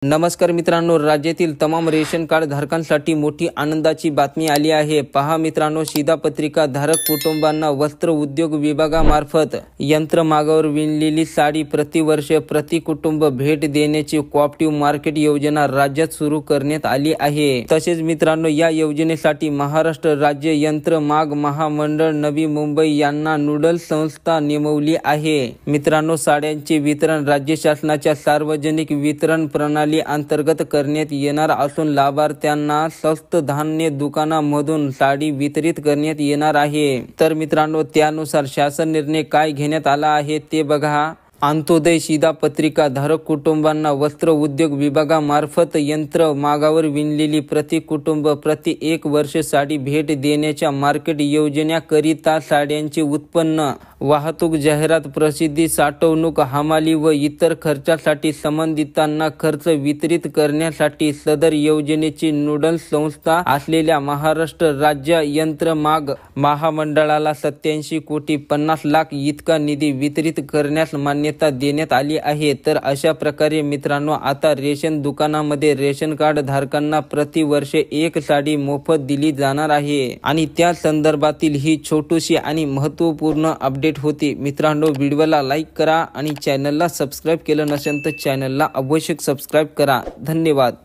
नमस्कार मित्रांनो, राज्यातील तमाम रेशन कार्ड धारकांसाठी मोठी आनंदाची बातमी आली आहे। पहा मित्रांनो, शिधापत्रिका धारक कुटुंबांना वस्त्र उद्योग विभागामार्फत यंत्रमागावर विणलेली साडी प्रतिवर्ष प्रति कुटुंब भेट देण्याची कोऑपरेटिव्ह मार्केट योजना राज्यात सुरू करण्यात आली आहे। तसेच मित्रांनो, या योजनेसाठी महाराष्ट्र राज्य यंत्रमाग महामंडळ नवी मुंबई यांना नूडल संस्था नेमवली आहे। मित्रांनो, साड्यांचे वितरण राज्य शासनाच्या सार्वजनिक वितरण प्रणाली अंतर्गत करण्यात येणार असून लाभार्थ्यांना स्वस्त धान्य दुकानांमधून साडी वितरित करण्यात येणार आहे। तर मित्रांनो, त्यानुसार शासन निर्णय काय घेण्यात आला आहे ते बघा। अंत्योदय शिधापत्रिका धारक कुटुंबांना वस्त्र उद्योग विभागामार्फत यंत्र मागावर विणलेली प्रति कुटुंब प्रति 1 वर्ष साडी भेट देण्याच्या मार्केट योजनेकरिता साड्यांचे उत्पन्न, वाहतूक, जाहिरात, प्रसिद्धी, साठवणूक, हमाली व इतर खर्चासाठी संबंधितांना खर्च वितरित करण्यासाठी सदर योजनेची नूडल संस्था असलेल्या महाराष्ट्र राज्य यंत्रमाग महामंडळाला 87,50,00,000 इतका निधी वितरित करण्यास मान्यता देण्यात आली आहे। तर अशा प्रकारे मित्रांनो, आता रेशन दुकानामध्ये रेशन कार्ड धारकांना प्रतिवर्ष 1 साडी मोफत दिली जाणार आहे आणि त्या संदर्भातील ही छोटीशी आणि महत्त्वपूर्ण अपडेट होती। मित्रांनो, व्हिडिओला लाईक करा आणि चॅनलला सबस्क्राइब केलं नसेल तर चॅनलला अवश्य सबस्क्राइब करा। धन्यवाद।